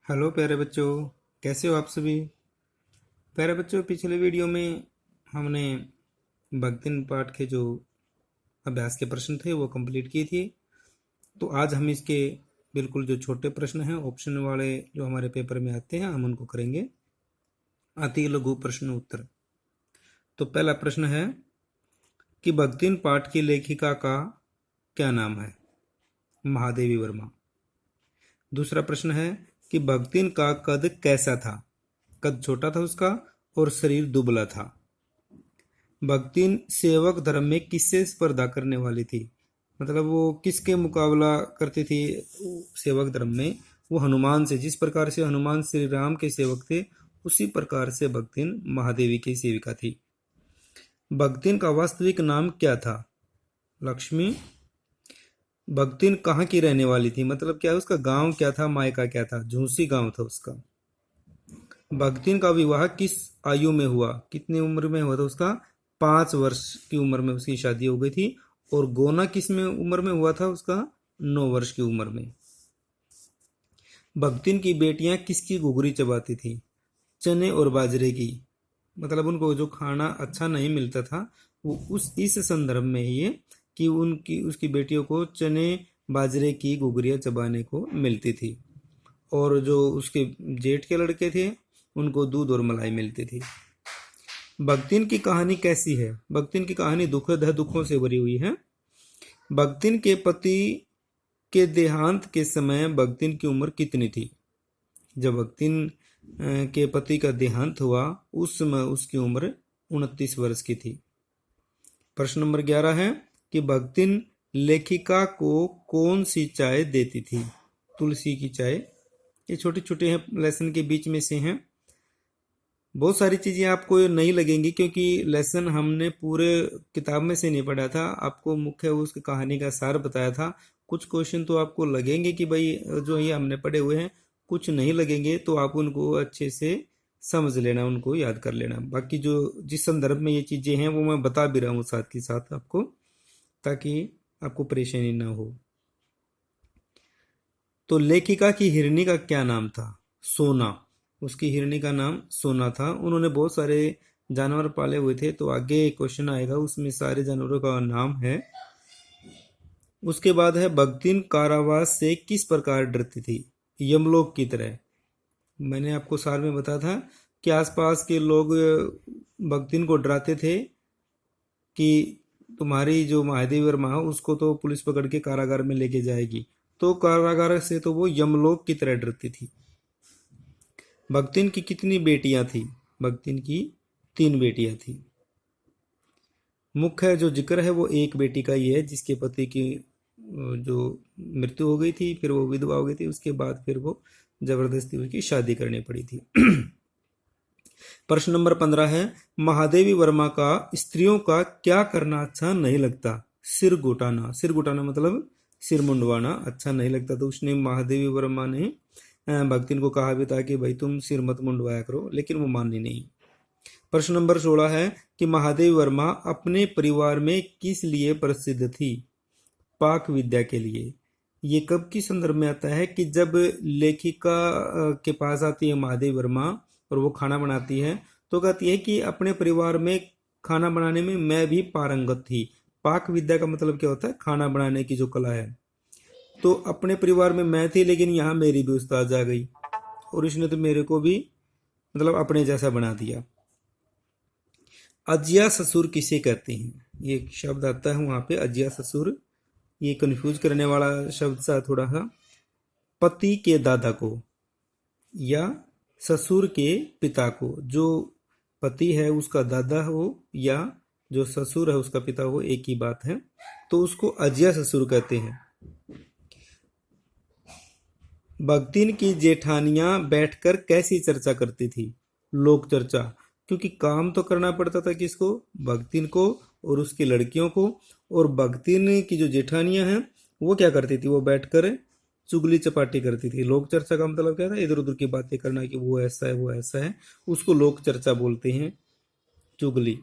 Hello प्यारे बच्चों, कैसे हो आप सभी। प्यारे बच्चों, पिछले वीडियो में हमने भक्तिन पाठ के जो अभ्यास के प्रश्न थे वो कंप्लीट किए थे। तो आज हम इसके बिल्कुल जो छोटे प्रश्न हैं, ऑप्शन वाले जो हमारे पेपर में आते हैं, हम उनको करेंगे। अति लघु प्रश्न उत्तर। तो पहला प्रश्न है कि भक्तिन पाठ की लेखिका का क्या नाम है। महादेवी वर्मा। दूसरा प्रश्न है कि भक्तिन का कद कैसा था। कद छोटा था उसका और शरीर दुबला था। भक्तिन सेवक धर्म में किससे स्पर्धा करने वाली थी, मतलब वो किसके मुकाबला करती थी सेवक धर्म में। वो हनुमान से, जिस प्रकार से हनुमान श्री राम के सेवक थे उसी प्रकार से भक्तिन महादेवी की सेविका थी। भक्तिन का वास्तविक नाम क्या था। लक्ष्मी। भक्तिन कहाँ की रहने वाली थी, मतलब क्या उसका गांव क्या था, मायका क्या था। झूसी गांव था उसका। भक्तिन का विवाह किस आयु में हुआ, कितनी उम्र में हुआ था उसका। 5 वर्ष की उम्र में उसकी शादी हो गई थी। और गोना किस में उम्र में हुआ था उसका, 9 वर्ष की उम्र में। भक्तिन की बेटियां किसकी घुघरी चबाती थी। चने और बाजरे की, मतलब उनको जो खाना अच्छा नहीं मिलता था वो उस इस संदर्भ में ये कि उनकी उसकी बेटियों को चने बाजरे की घुघरियां चबाने को मिलती थी। और जो उसके जेठ के लड़के थे उनको दूध और मलाई मिलती थी। भक्तिन की कहानी कैसी है। भक्तिन की कहानी दुखद है, दुखों से भरी हुई है। भक्तिन के पति के देहांत के समय भक्तिन की उम्र कितनी थी। जब भक्तिन के पति का देहांत हुआ उस समय उसकी उम्र 29 वर्ष की थी। प्रश्न नंबर 11 है कि भक्तिन लेखिका को कौन सी चाय देती थी। तुलसी की चाय। ये छोटे छोटे हैं, लेसन के बीच में से हैं। बहुत सारी चीजें आपको नहीं लगेंगी क्योंकि लेसन हमने पूरे किताब में से नहीं पढ़ा था, आपको मुख्य उसकी कहानी का सार बताया था। कुछ क्वेश्चन तो आपको लगेंगे कि भाई जो ये हमने पढ़े हुए हैं, कुछ नहीं लगेंगे, तो आप उनको अच्छे से समझ लेना, उनको याद कर लेना। बाकी जो जिस संदर्भ में ये चीजें हैं वो मैं बता भी रहा हूँ साथ के साथ आपको, ताकि आपको परेशानी ना हो। तो लेखिका की हिरनी का क्या नाम था। सोना। उसकी हिरनी का नाम सोना था। उन्होंने बहुत सारे जानवर पाले हुए थे, तो आगे क्वेश्चन आएगा उसमें सारे जानवरों का नाम है। उसके बाद है भक्तिन कारावास से किस प्रकार डरती थी। यमलोक की तरह। मैंने आपको सार में बताया था कि आसपास के लोग भक्तिन को डराते थे कि तुम्हारी जो महादेवी वर्मा है उसको तो पुलिस पकड़ के कारागार में लेके जाएगी। तो कारागार से तो वो यमलोक की तरह डरती थी। भक्तिन की कितनी बेटियां थी। भक्तिन की 3 बेटियां थी। मुख्य जो जिक्र है वो एक बेटी का ही है जिसके पति की जो मृत्यु हो गई थी, फिर वो विधवा हो गई थी, उसके बाद फिर वो जबरदस्ती उसकी शादी करनी पड़ी थी। प्रश्न नंबर 15 है महादेवी वर्मा का स्त्रियों का क्या करना अच्छा नहीं लगता। सिर घुटाना। सिर घुटाना मतलब सिर मुंडवाना अच्छा नहीं लगता, तो उसने महादेवी वर्मा ने भक्तिन को कहा भी था कि भाई तुम सिर मत मुंडवाया करो, लेकिन वो मानी नहीं। प्रश्न नंबर 16 है कि महादेवी वर्मा अपने परिवार में किस लिए प्रसिद्ध थी। पाक विद्या के लिए। ये कब की संदर्भ में आता है कि जब लेखिका के पास आती है महादेवी वर्मा और वो खाना बनाती है, तो कहती है कि अपने परिवार में खाना बनाने में मैं भी पारंगत थी। पाक विद्या का मतलब क्या होता है, खाना बनाने की जो कला है। तो अपने परिवार में मैं थी, लेकिन यहाँ मेरी भी उस्ताद आ गई और इसने तो मेरे को भी मतलब अपने जैसा बना दिया। अजिया ससुर किसे कहते हैं। ये शब्द आता है वहां पे, अजिया ससुर। ये कंफ्यूज करने वाला शब्द सा थोड़ा सा। पति के दादा को या ससुर के पिता को, जो पति है उसका दादा हो या जो ससुर है उसका पिता हो, एक ही बात है, तो उसको अजिया ससुर कहते हैं। भक्तिन की जेठानियां बैठकर कैसी चर्चा करती थी। लोक चर्चा। क्योंकि काम तो करना पड़ता था किसको, भक्तिन को और उसकी लड़कियों को। और भक्तिन की जो जेठानियां हैं वो क्या करती थी, वो बैठकर चुगली चपाटी करती थी। लोक चर्चा का मतलब क्या था, इधर उधर की बातें करना कि वो ऐसा है वो ऐसा है, उसको लोक चर्चा बोलते हैं, चुगली।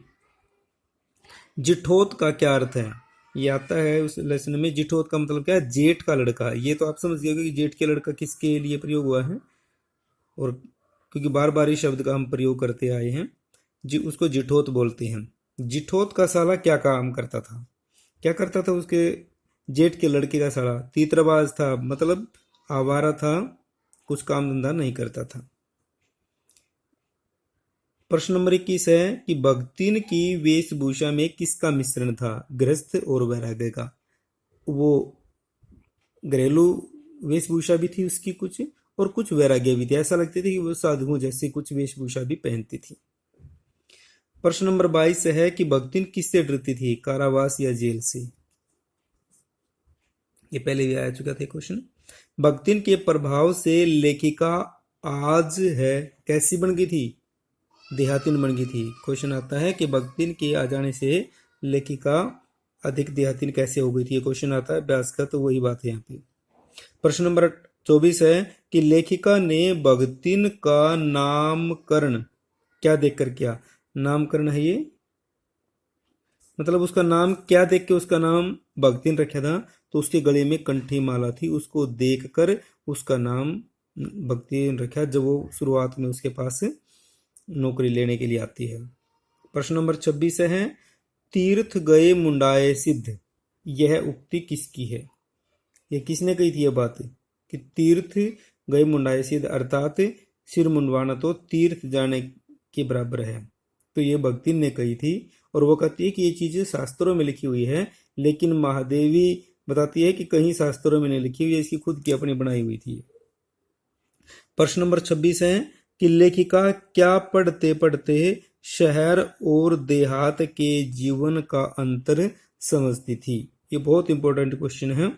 जिठोत का क्या अर्थ है। ये आता है उस लेसन में। जिठोत का मतलब क्या है, जेठ का लड़का। ये तो आप समझ गए कि जेठ के लड़का किसके लिए प्रयोग हुआ है, और क्योंकि बार बार इस शब्द का हम प्रयोग करते आए हैं जी, उसको जिठोत बोलते हैं। जिठोत का साला क्या काम करता था? क्या करता था? उसके जेठ के लड़के का साला तीतरबाज था, मतलब आवारा था, कुछ काम धंधा नहीं करता था। प्रश्न नंबर 21 है कि भगतिन की वेशभूषा में किसका मिश्रण था? गृहस्थ और वैराग्य का। वो घरेलू वेशभूषा भी थी उसकी कुछ, और कुछ वैराग्य भी थे। ऐसा लगते थे कि वो साधुओं जैसी कुछ वेशभूषा भी पहनती थी। प्रश्न नंबर 22 है कि भगतिन किससे डरती थी? कारावास या जेल से? ये पहले भी आ चुका था क्वेश्चन। भगतिन के प्रभाव से लेखिका आज है कैसी बन गई थी? देहातिन बन गई थी। क्वेश्चन आता है कि भगतिन के आ जाने से लेखिका अधिक देहातिन कैसे हो गई थी? ये क्वेश्चन आता है अभ्यास का, तो वही बात है यहाँ पे। प्रश्न नंबर 24 है कि लेखिका ने भगतिन का नामकरण क्या देखकर किया? नामकरण है ये, मतलब उसका नाम क्या देख के उसका नाम भगतिन रखा था? तो उसके गले में कंठी माला थी, उसको देखकर उसका नाम भगतिन रखा, जब वो शुरुआत में उसके पास नौकरी लेने के लिए आती है। प्रश्न नंबर 26 है तीर्थ गए मुंडाए सिद्ध, यह उक्ति किसकी है? ये किसने कही थी यह बात कि तीर्थ गए मुंडाए सिद्ध, अर्थात सिर मुंडवाना तो तीर्थ जाने के बराबर है। तो ये भगतिन ने कही थी, और वो कहती है कि ये चीजें शास्त्रों में लिखी हुई है, लेकिन महादेवी बताती है कि कहीं शास्त्रों में नहीं लिखी हुई है, इसकी खुद की अपनी बनाई हुई थी। प्रश्न नंबर 26 है कि लेखिका क्या पढ़ते पढ़ते शहर और देहात के जीवन का अंतर समझती थी? ये बहुत इंपॉर्टेंट क्वेश्चन है।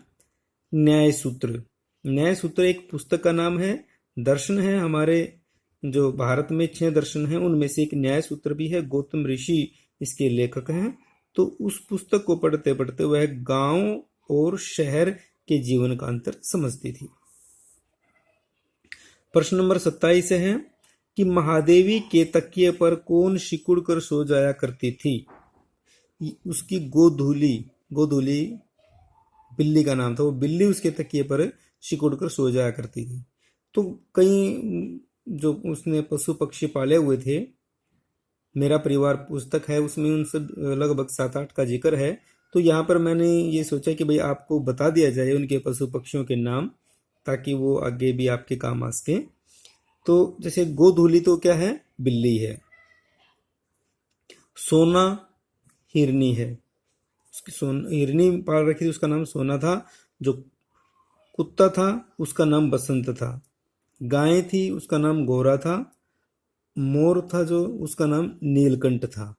न्याय सूत्र। न्याय सूत्र एक पुस्तक का नाम है, दर्शन है। हमारे जो भारत में 6 दर्शन हैं उनमें से एक न्याय सूत्र भी है। गौतम ऋषि इसके लेखक हैं। तो उस पुस्तक को पढ़ते पढ़ते वह गांव और शहर के जीवन का अंतर समझती थी। प्रश्न नंबर 27 है कि महादेवी के तकिए पर कौन सिकुड़ कर सो जाया करती थी? उसकी गोधूली, गोधूली बिल्ली का नाम था, वो बिल्ली उसके तकिए पर सिकुड़ कर सो जाया करती थी। तो कई जो उसने पशु पक्षी पाले हुए थे, मेरा परिवार पुस्तक है, उसमें उन सब लगभग 7-8 का जिक्र है। तो यहाँ पर मैंने ये सोचा कि भाई आपको बता दिया जाए उनके पशु पक्षियों के नाम, ताकि वो आगे भी आपके काम आ सके। तो जैसे गोधूली तो क्या है? बिल्ली है। सोना हिरनी है, उसकी हिरनी पाल रखी थी, उसका नाम सोना था। जो कुत्ता था उसका नाम बसंत था। गाय थी उसका नाम गोरा था। मोर था जो, उसका नाम नीलकंठ था।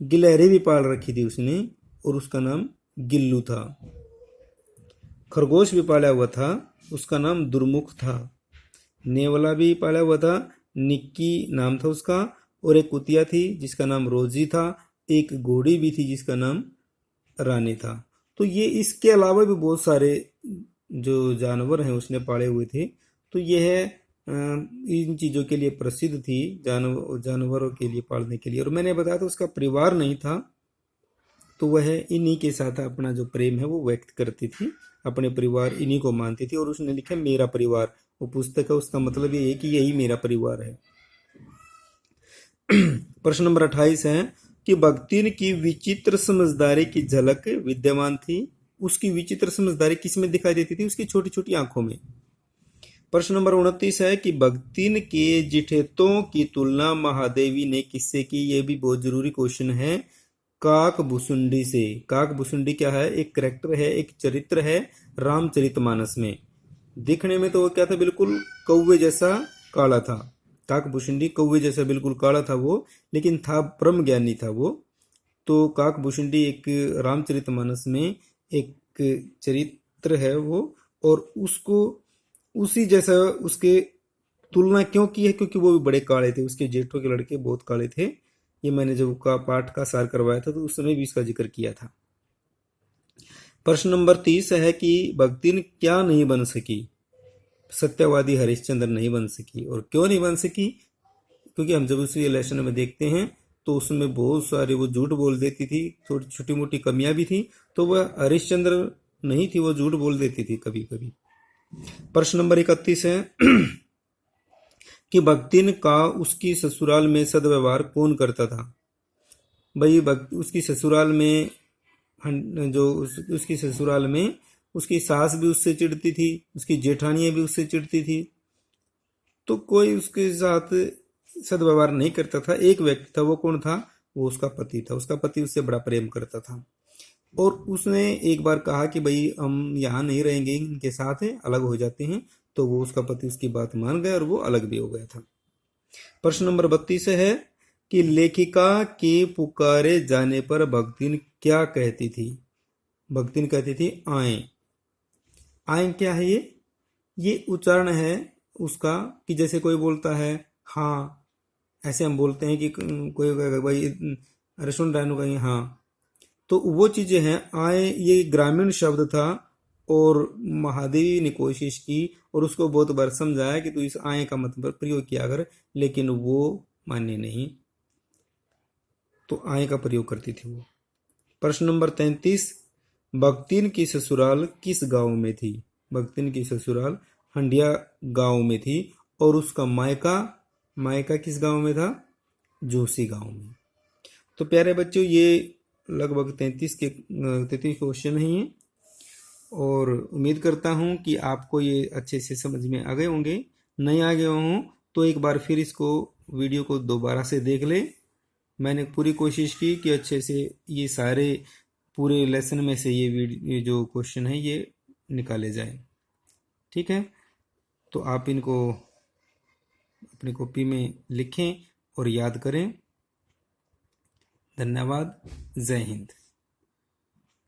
गिलहरी भी पाल रखी थी उसने, और उसका नाम गिल्लू था। खरगोश भी पाला हुआ था, उसका नाम दुर्मुख था। नेवला भी पाला हुआ था, निक्की नाम था उसका। और एक कुतिया थी जिसका नाम रोजी था। एक घोड़ी भी थी जिसका नाम रानी था। तो ये इसके अलावा भी बहुत सारे जो जानवर हैं उसने पाले हुए थे। तो यह इन चीज़ों के लिए प्रसिद्ध थी, जानवरों के लिए पालने के लिए। और मैंने बताया था उसका परिवार नहीं था, तो वह इन्हीं के साथ अपना जो प्रेम है वो व्यक्त करती थी, अपने परिवार इन्हीं को मानती थी। और उसने लिखा मेरा परिवार, वो पुस्तक है, उसका मतलब ये है कि यही मेरा परिवार है। प्रश्न नंबर 28 है कि भगतिन की विचित्र समझदारी की झलक विद्यमान थी। उसकी विचित्र समझदारी किसमें दिखाई देती थी? उसकी छोटी छोटी आंखों में। प्रश्न नंबर 29 है कि भगतिन के जिठेतों की तुलना महादेवी ने किससे की? यह भी बहुत जरूरी क्वेश्चन है। काक भुसुंडी से। काक भुसुंडी क्या है? एक करेक्टर है, एक चरित्र है रामचरितमानस में। दिखने में तो वो क्या था? बिल्कुल कौवे जैसा काला था। काक भुसुंडी कौवे जैसा बिल्कुल काला था वो, लेकिन था परम ज्ञानी था वो। तो काक भुसुंडी एक रामचरितमानस में एक चरित्र है वो, और उसको उसी जैसा उसके तुलना क्यों की है? क्योंकि वो भी बड़े काले थे, उसके जेठों के लड़के बहुत काले थे। ये मैंने जब का पाठ का सार करवाया था तो उस समय भी इसका जिक्र किया था। प्रश्न नंबर 30 है कि भगतिन क्या नहीं बन सकी? सत्यवादी हरिश्चंद्र नहीं बन सकी। और क्यों नहीं बन सकी? क्योंकि हम जब उसी लेसन में देखते हैं तो उसमें बहुत सारे वो झूठ बोल देती थी, थोड़ी छोटी मोटी कमियां भी थी। तो वह हरिश्चंद्र नहीं थी, वो झूठ बोल देती थी कभी कभी। प्रश्न नंबर 31 है कि भक्तिन का उसकी ससुराल में सद्व्यवहार कौन करता था। भाई उसकी ससुराल में उसकी ससुराल में उसकी सास भी उससे चिढ़ती थी, उसकी जेठानियां भी उससे चिढ़ती थी, तो कोई उसके साथ सद्व्यवहार नहीं करता था। एक व्यक्ति था, वो कौन था? वो उसका पति था। उसका पति उससे बड़ा प्रेम करता था और उसने एक बार कहा कि भाई हम यहाँ नहीं रहेंगे, इनके साथ अलग हो जाते हैं। तो वो उसका पति उसकी बात मान गया और वो अलग भी हो गया था। प्रश्न नंबर 32 है कि लेखिका के पुकारे जाने पर भक्तिन क्या कहती थी। भक्तिन कहती थी आए। आए क्या है? ये उच्चारण है उसका कि जैसे कोई बोलता है हाँ, ऐसे हम बोलते हैं कि कोई कहेगा भाई अरे सुन रहा है, कहीं हाँ, तो वो चीजें हैं। आए ये ग्रामीण शब्द था और महादेवी ने कोशिश की और उसको बहुत बार समझाया कि तू इस आए का मतलब प्रयोग किया कर, लेकिन वो माने नहीं, तो आए का प्रयोग करती थी वो। प्रश्न नंबर 33, भक्तिन की ससुराल किस गांव में थी। भक्तिन की ससुराल हंडिया गांव में थी और उसका मायका मायका किस गांव में था? जोशी गांव में। तो प्यारे बच्चों, ये लगभग 33 क्वेश्चन हैं और उम्मीद करता हूँ कि आपको ये अच्छे से समझ में आ गए होंगे। नहीं आ गए हों तो एक बार फिर इसको वीडियो को दोबारा से देख ले। मैंने पूरी कोशिश की कि अच्छे से ये सारे पूरे लेसन में से ये जो क्वेश्चन है ये निकाले जाए। ठीक है, तो आप इनको अपनी कॉपी में लिखें और याद करें। धन्यवाद। जय हिंद।